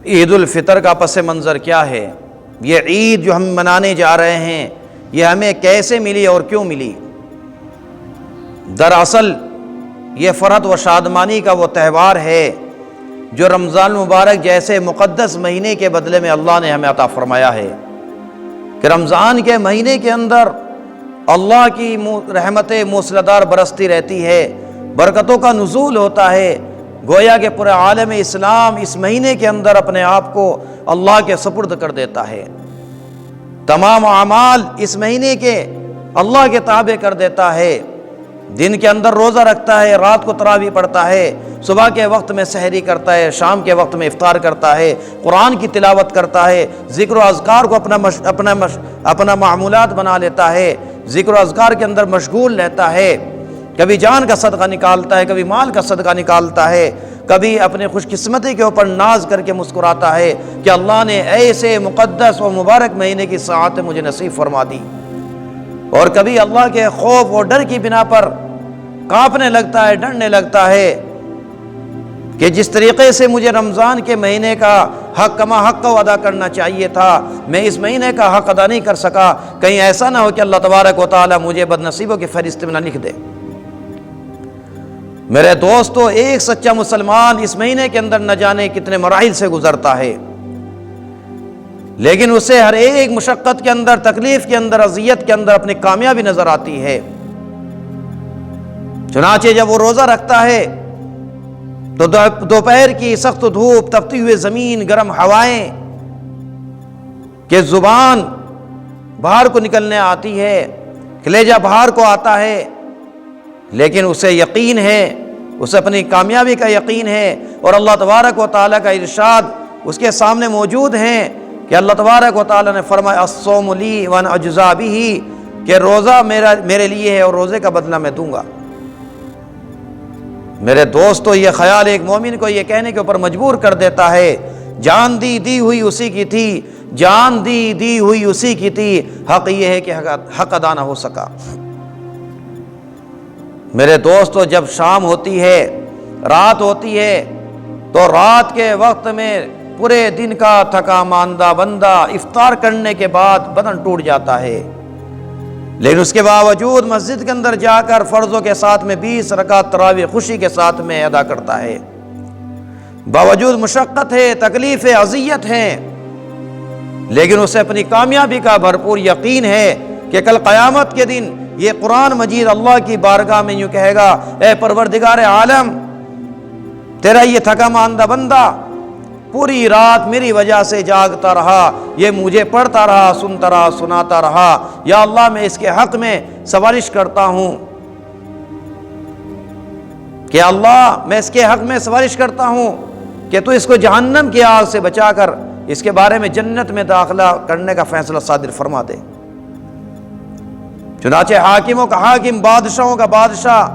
عید الفطر کا پس منظر کیا ہے؟ یہ عید جو ہم منانے جا رہے ہیں یہ ہمیں کیسے ملی اور کیوں ملی؟ دراصل یہ فرحت و شادمانی کا وہ تہوار ہے جو رمضان مبارک جیسے مقدس مہینے کے بدلے میں اللہ نے ہمیں عطا فرمایا ہے کہ رمضان کے مہینے کے اندر اللہ کی رحمت موسلادھار برستی رہتی ہے، برکتوں کا نزول ہوتا ہے، گویا کہ پورے عالم اسلام اس مہینے کے اندر اپنے آپ کو اللہ کے سپرد کر دیتا ہے، تمام اعمال اس مہینے کے اللہ کے تابع کر دیتا ہے، دن کے اندر روزہ رکھتا ہے، رات کو تراویح پڑھتا ہے، صبح کے وقت میں سحری کرتا ہے، شام کے وقت میں افطار کرتا ہے، قرآن کی تلاوت کرتا ہے، ذکر و اذکار کو اپنا معمولات بنا لیتا ہے، ذکر و اذکار کے اندر مشغول رہتا ہے، کبھی جان کا صدقہ نکالتا ہے، کبھی مال کا صدقہ نکالتا ہے، کبھی اپنے خوش قسمتی کے اوپر ناز کر کے مسکراتا ہے کہ اللہ نے ایسے مقدس و مبارک مہینے کی ساعت مجھے نصیب فرما دی، اور کبھی اللہ کے خوف اور ڈر کی بنا پر کانپنے لگتا ہے، ڈرنے لگتا ہے کہ جس طریقے سے مجھے رمضان کے مہینے کا حق کما حق کو ادا کرنا چاہیے تھا میں اس مہینے کا حق ادا نہیں کر سکا، کہیں ایسا نہ ہو کہ اللہ تبارک و تعالی مجھے بد نصیبوں کی فہرست میں نہ لکھ دے۔ میرے دوستو، ایک سچا مسلمان اس مہینے کے اندر نہ جانے کتنے مراحل سے گزرتا ہے، لیکن اسے ہر ایک مشقت کے اندر، تکلیف کے اندر، اذیت کے اندر اپنی کامیابی نظر آتی ہے۔ چنانچہ جب وہ روزہ رکھتا ہے تو دوپہر کی سخت دھوپ، تپتی ہوئے زمین، گرم ہوائیں کہ زبان باہر کو نکلنے آتی ہے، کلیجہ باہر کو آتا ہے، لیکن اسے یقین ہے، اسے اپنی کامیابی کا یقین ہے، اور اللہ تبارک و تعالیٰ کا ارشاد اس کے سامنے موجود ہیں کہ اللہ تبارک و تعالیٰ نے فرمایا الصوم لی وانا اجزی بہ، کہ روزہ میرے لیے ہے اور روزے کا بدلہ میں دوں گا۔ میرے دوستو، یہ خیال ایک مومن کو یہ کہنے کے اوپر مجبور کر دیتا ہے جان دی ہوئی اسی کی تھی، جان دی ہوئی اسی کی تھی، حق یہ ہے کہ حق ادا نہ ہو سکا۔ میرے دوستو، جب شام ہوتی ہے، رات ہوتی ہے، تو رات کے وقت میں پورے دن کا تھکا ماندہ بندہ افطار کرنے کے بعد بدن ٹوٹ جاتا ہے، لیکن اس کے باوجود مسجد کے اندر جا کر فرضوں کے ساتھ میں 20 رکعت تراویح خوشی کے ساتھ میں ادا کرتا ہے، باوجود مشقت ہے، تکلیف ہے، اذیت ہے، لیکن اسے اپنی کامیابی کا بھرپور یقین ہے کہ کل قیامت کے دن یہ قرآن مجید اللہ کی بارگاہ میں یوں کہے گا، اے پروردگار عالم، تیرا یہ تھکا ماندہ بندہ پوری رات میری وجہ سے جاگتا رہا، یہ مجھے پڑھتا رہا، سنتا رہا، سناتا رہا، یا اللہ میں اس کے حق میں سفارش کرتا ہوں کہ اللہ میں اس کے حق میں سفارش کرتا ہوں کہ تو اس کو جہنم کی آگ سے بچا کر اس کے بارے میں جنت میں داخلہ کرنے کا فیصلہ صادر فرما دے۔ چنانچہ حاکموں کا حاکم، بادشاہوں کا بادشاہ،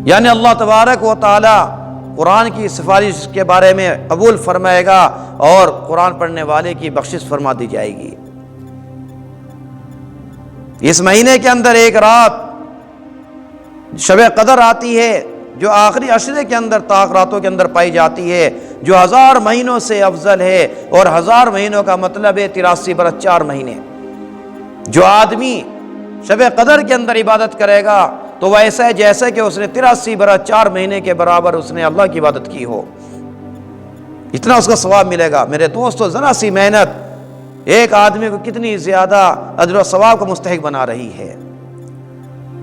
یعنی اللہ تبارک و تعالی قرآن کی سفارش کے بارے میں قبول فرمائے گا اور قرآن پڑھنے والے کی بخشش فرما دی جائے گی۔ اس مہینے کے اندر ایک رات شب قدر آتی ہے جو آخری عشرے کے اندر راتوں کے اندر پائی جاتی ہے، جو 1000 مہینوں سے افضل ہے، اور 1000 مہینوں کا مطلب ہے 83 برس 4 مہینے۔ جو آدمی شب قدر کے اندر عبادت کرے گا تو وہ ایسا ہے جیسے کہ اس نے 83 برس 4 مہینے کے برابر اس نے اللہ کی عبادت کی ہو، اتنا اس کا ثواب ملے گا۔ میرے دوستو، ذرا سی محنت ایک آدمی کو کتنی زیادہ اجر و ثواب کا مستحق بنا رہی ہے۔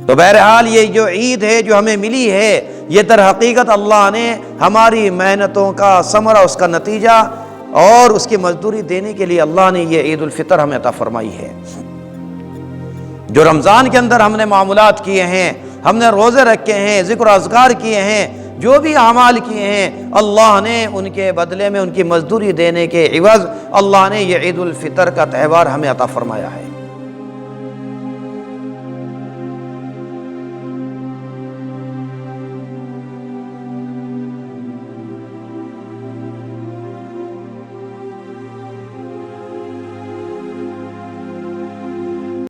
تو بہرحال یہ جو عید ہے جو ہمیں ملی ہے، یہ در حقیقت اللہ نے ہماری محنتوں کا ثمرہ، اس کا نتیجہ اور اس کی مزدوری دینے کے لیے اللہ نے یہ عید الفطر ہمیں عطا فرمائی ہے۔ جو رمضان کے اندر ہم نے معمولات کیے ہیں، ہم نے روزے رکھے ہیں، ذکر و اذکار کیے ہیں، جو بھی اعمال کیے ہیں، اللہ نے ان کے بدلے میں ان کی مزدوری دینے کے عوض اللہ نے یہ عید الفطر کا تہوار ہمیں عطا فرمایا ہے۔